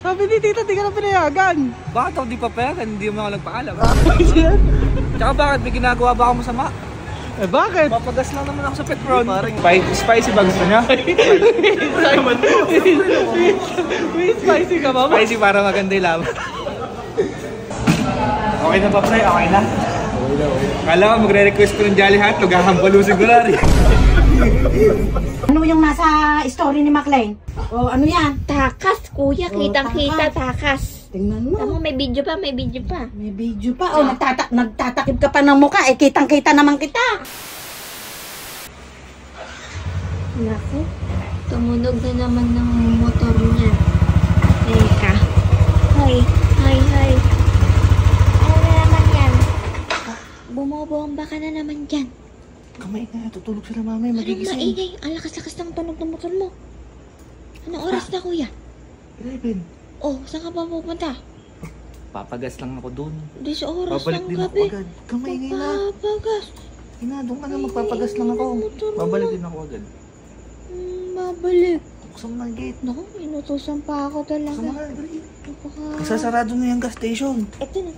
Sabi ni tita, di ka na pinayagan. Bakit ako di papayagan? Hindi mo ako nagpaalam. Tsaka bakit? May ginagawa ba ako masama? Eh bakit? Papagas lang naman ako sa Petron. Spicy ba gusto niya? May spicy ka ba? Spicy para maganda yung laban. Okay na ba, pre? Okay na? Kala ko magre-request ko ng Jolly Hotdog, hahambalusin ko na rin. Ano yung nasa story ni McLean? O ano yan? Takas, kuya. Kitang-kita, takas. Tingnan mo. Tama, may video pa, may video pa. May video pa. O, nagtatakip ka pa ng mukha. Eh, kitang-kita naman kita. Naku, tumunog na naman ng motor niya. Teka. Hi. Ano na naman yan? Bumobomba ka na naman dyan. Kamay na, tutulog sila mamay, Anong magigising. maingay? Ang lakas-lakas ng tunog ng motor mo. Anong oras na, kuya? 11. Oh, saan ka pa pupunta? Papagas lang ako dun. 10 oras Babalik ng din ako gabi. agad. Kamay na. Papagas. Doon ka na, magpapagas lang ako. Babalik din ako agad. Babalik. Buksan mo na yung gate. Naku, inutusan pa ako talaga. Buksan mo na, dali. Napaka... Nagsasarado na yung gas station. Ito na.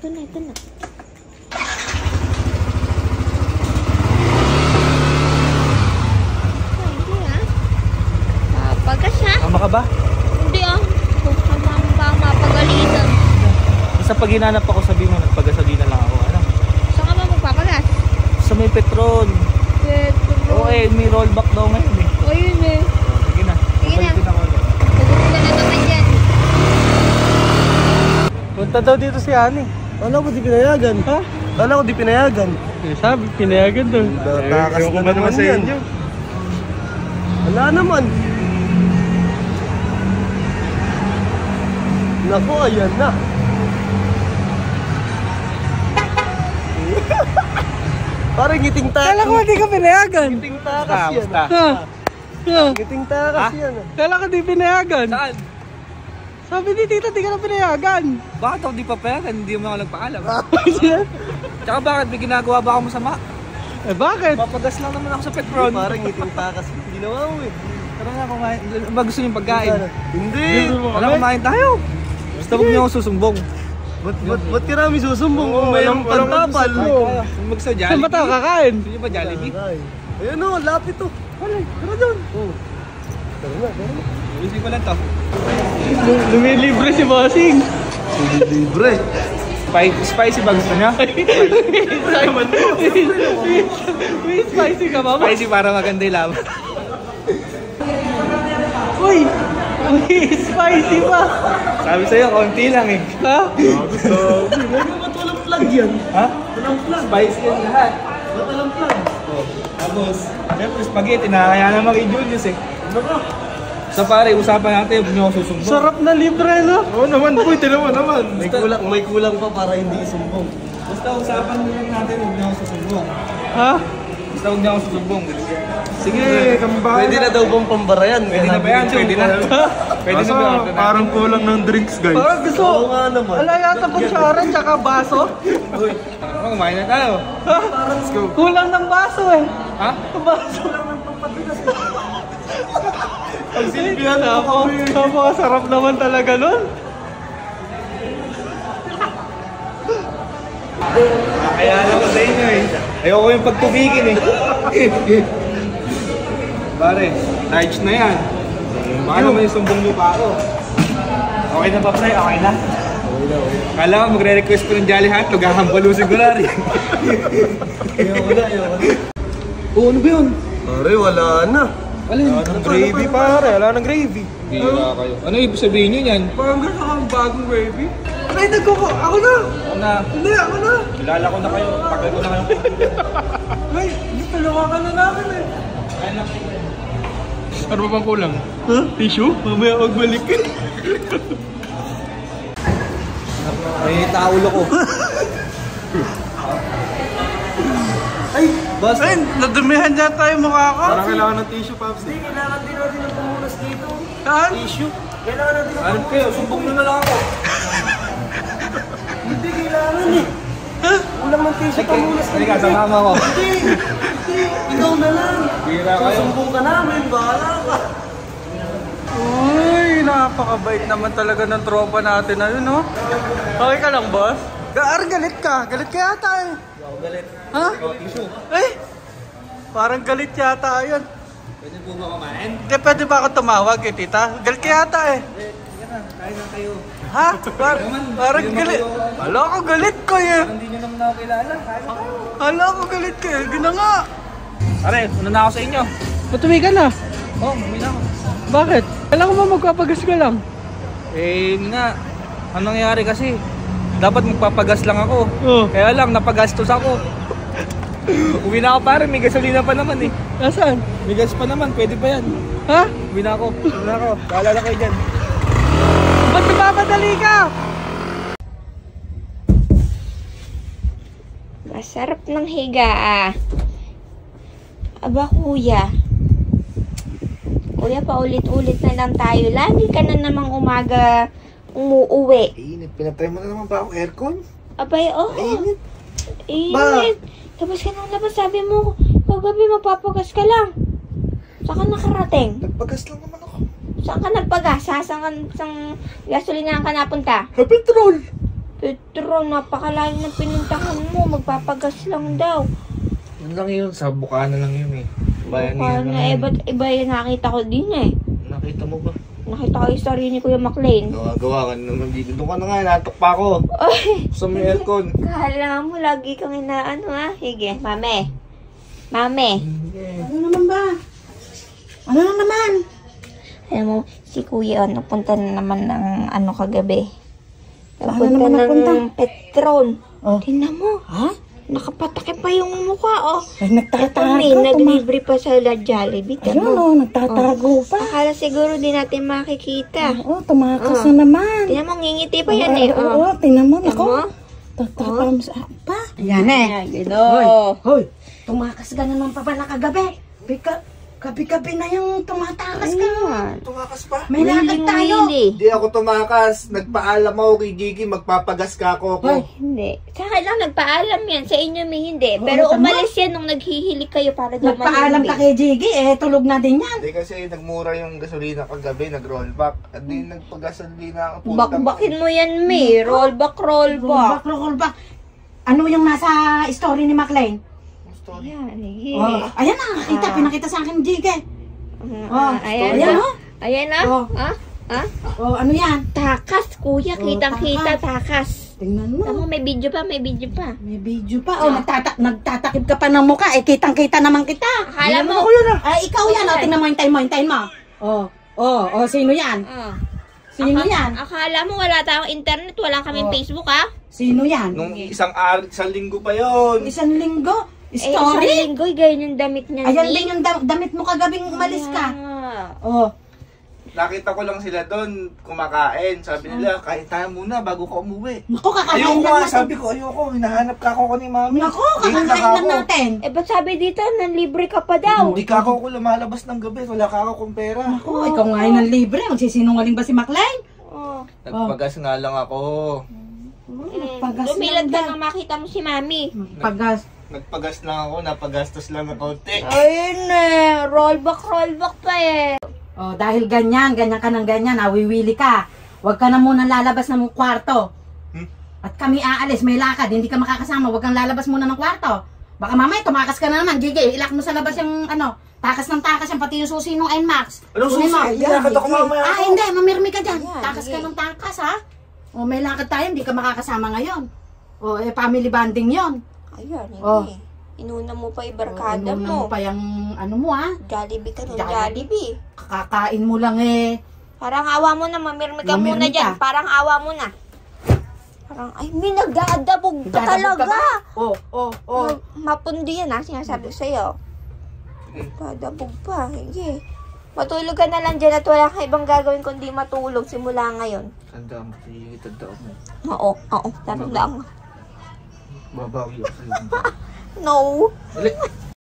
Hindi ah. Papagas ha? Tama ka ba? Hindi ah. Kung kasama pa ang mapagalitan. Basta pag hinanap ako, sabi mo, nagpagasali na lang ako. Ano? Saan ka ba magpapagas? Sa may Petron. Oo may rollback daw ngayon eh. O yun eh. Sige na. Babalik din ako agad. Pupunta na naman yan. Punta daw dito si Ani. Kala ko di pinayagan. Ha? Kala ko di pinayagan. Eh, sabi, pinayagan daw. Takas na naman yan. Wala naman. Naku, ayan na. Parang ngiting takas. Kala ko di ka pinayagan. Ngiting takas yan. Basta. Ha? Ngiting takas yan. Kala ko di pinayagan. Saan? Sabi ni tita, di ka na pinayagan. Bakit ako di papayagan? Hindi mo ako nagpaalam. Tsaka bakit? May ginagawa ba ako masama? Eh bakit? Papagas lang naman ako sa Petron. Parang ngiting takas. Ginawa mo eh. Tara nga kumain. Ba gusto niyong pagkain? Hindi. Tara kumain tayo. Basta huwag niyo ako susumbong. Ba't ka namin susumbong kung mayroong pantapal? Magsa Jollibee. Saan ba tayo kakain? Gusto niyo ba Jollibee? Ayun o, lapit to. Tara doon. Tara na. Isip ko lang to. Lumilibre si Bossing. Libre. Spicy ba gusto niya? May spicy ka ba? Spicy para maganda yung laban. Uy! May spicy pa! Sabi sa'yo, konti lang eh. Ha? Ba't walang plug yan? Ha? Walang plug. Spicy yan lahat. Ba't walang plug? Tapos, siyempre spaghetti, nakakaya naman kay Julius eh. Ano ka? So pare, usapan natin, huwag niyo ako susumbong. Sarap na libre, no? Oo naman po, tinaman naman. May kulang pa para hindi isumbong. Basta usapan lang natin, huwag niyo ako susumbong. Ha? Basta huwag niyo ako susumbong. Sige, kambahan. Pwede na daw bang pambara yan? Pwede na ba yan? Pwede na. Pwede na ba? Parang kulang ng drinks, guys. Parang gusto. Oo nga naman. Ala yata kutsara tsaka baso. Uy, kumain na tayo. Ha? Kulang ng baso eh. Ha? Baso. Pag sinibihan ako. Napakasarap naman talaga nun. Kaya alam ko sa inyo eh. Ayoko yung pagtubigin eh. Pare, large na yan. Baka naman yung sumbong niyo pa ako. Okay na ba, pre? Okay na? Kala ko magre-request ko ng Jolly Hotdog, hahambalusin ko na rin. Ayoko na. Oo, ano ba yun? Pare, wala na. Wala ng gravy pare, wala ng gravy. Gira kayo. Ano ibig sabihin nyo yan? Parang gusto kang bagong gravy. Ay, ako na! Ako na. Hindi, ako na! Kilala ko na kayo. Tagal ko na kayo. Ay, tulungan na namin eh. Ano ba bang kulang? Ha? Tissue? Mamaya magbalik ka. May taulo ko. Ay, basta. Ay, nadumihan dyan tayo mukha ko. Parang kailangan ng tissue, Pops. Hindi, kailangan din natin ng pamunas dito. Saan? Tissue. Kailangan natin ng Ano kayo? Sumbong nyo na lang ako. Hindi, kailangan eh. Ha? Kulang ng tissue pamunas ka Halika, sama ko. Hindi. Ikaw na lang. Gira kayo. Susumbong ka namin, bahala ka. Uy, napakabait naman talaga ng tropa natin. Ayun, no? Okay ka lang, boss? Galit ka. Galit ka yata eh. Ako galit. Ha? Issue. Eh? Parang galit yata yun. Pwede po ba kumain? Hindi, pwede ba ako tumawag eh, tita? Galit ka yata eh. Kain na kayo. Ha? Parang galit. Hala ko galit ko eh. Hindi nyo naman ako kilala. Kain na kayo. Hala ko galit ka eh. Gina nga. Pare, una na ako sa inyo. Patuwi ka na. Oh, mami na ako. Bakit? Kailangan mo magpapagas ka lang. Eh, yun nga. Anong nangyari kasi? Dapat magpapagas lang ako. Oh. Kaya lang, napagastos ako. Uwi na ako pare, may gasolina pa naman eh. Nasaan? May gas pa naman, pwede pa yan. Ha? Uwi na ako. Uwi na ako. Kaalala kayo dyan. Ba't nagpapadali ka? Masarap ng higa ah. Aba kuya. Kuya, paulit-ulit na lang tayo. Lagi ka na namang umaga umuuwi. Init, pinatry mo na naman ba ang aircon? Abay, oo. Init. Init. Tapos ka nang labas, sabi mo, kagabi magpapagas ka lang. Saan ka nakarating? Nagpagas lang naman ako. Saan ka nagpagas? Saan gasolina ka napunta? Ha, petrol! Petrol, napakalayo ng pinuntahan mo. Magpapagas lang daw. Yun lang yun, sa Bukana lang yun eh. Bayan Paano lang. ba't iba yung nakita ko din eh. Nakita mo ba? Nakita ko yung story ni Kuya McLean. Gawa ka naman dito. Doon ka na nga, natok pa ako. Ay, Sa may aircon. kala mo lagi kang inaano ha. Sige, mame. Mame. Ano naman ba? Ano na naman? Alam mo, si Kuya, napunta na naman ng ano kagabi. Paano naman napunta? ng Petron. Oh. Tingnan mo. Ha? Nakapatake pa yung mukha, oh. Ay, Eto may, naglibre pa sa Jollibee. Ayun Tama. nagtatago pa. Akala siguro di natin makikita. Oo, tumakas na naman. Tingnan mo, ngingiti pa yan eh. Oo, tingnan mo. Tingnan Ako, mo. tatapam sa pa. Yan eh. Gino. Hoy, tumakas ka naman pa pala kagabi. Gabi-gabi na yung tumatakas ka. Ayan. Tumakas pa. May lakad tayo. Hindi ako tumakas. Nagpaalam ako kay Gigi, magpapagas ka ako. Hoy, Hindi. Sa akin lang nagpaalam yan. Sa inyo may hindi. Pero tama. umalis yan nung naghihilig kayo para daw nagpaalam ka kay Jiggy, tulog na din yan. Hindi kasi nagmura yung gasolina kagabi, nag-rollback. At di nagpagasolina ako. Bakbakin mo yan, May. Rollback. Rollback. Ano yung nasa story ni McLean? Ayan, Ayan na, pinakita sa akin, Jiggy. Ayan Ayan, na. oh. Ayan na. Oh. Ha? Ha? Ano yan? Takas, kuya. Kitang-kita, takas. Tingnan mo. Tama, may video pa. May video pa. Nagtatakip ka pa ng mukha. Kitang-kita naman kita. Akala mo. Ikaw yan. Tingnan mo, hintayin mo. Sino yan? Sino yan? Akala mo wala tayong internet, wala kaming Facebook, ha? Sino yan? Nung isang linggo pa yon. Isang linggo. Isang Story? linggo, ganyan yung damit niya. Ayan din yung damit mo kagabing umalis ka. Nakita ko lang sila doon kumakain. Sabi nila, kain tayo muna bago ka umuwi. Naku, kakain Ayoko lang nga, natin. sabi ko, ayoko. Hinahanap ka ako ni mami. Naku, Late na kakain ako. lang natin. Ba't sabi dito, nanlibre ka pa daw? Hindi ka ako lumalabas ng gabi. Wala ka ako kung pera. Naku, ikaw nga yun ang libre. Magsisinungaling ba si McLean? Nagpagas nga lang ako. Pagas Lumilad lang ka daw. nang makita mo si Mami. Pagas. Nagpagas lang ako. Napagastos lang ng konti. Ayun eh, rollback pa eh. Dahil ganyan ka ng ganyan, nawiwili ka. Huwag ka na muna lalabas ng kwarto. At kami aalis, may lakad, hindi ka makakasama, huwag kang lalabas muna ng kwarto. Baka mamaya tumakas ka na naman, Gigi, ilak mo sa labas yung takas ng takas yan, pati yung susi ng NMAX. Anong Kunin mo. susi? Ilakad ako mamaya ako. Hindi, mamirmi ka dyan. Takas ka ng takas, ha? May lakad tayo, hindi ka makakasama ngayon. Family bonding yon. Ayun, hindi. Oh. Inuna mo pa yung barkada mo mo. pa yung ha? Jollibee ka nun, Jollibee. Jollibee. Kakain mo lang Parang awa mo na, mamirmi ka Mamirmi muna ka. dyan. Parang awa mo na. Parang, ay, may nagdadabog ka Dadabog ka talaga. ba? Mapundi yan ha, sinasabi ko sa'yo. Dadabog pa, sige. Matulog ka na lang dyan at wala kang ibang gagawin kundi matulog simula ngayon. Tandaan mo, tandaan mo. Oo, tatandaan mo. Babawi ako sa'yo. No.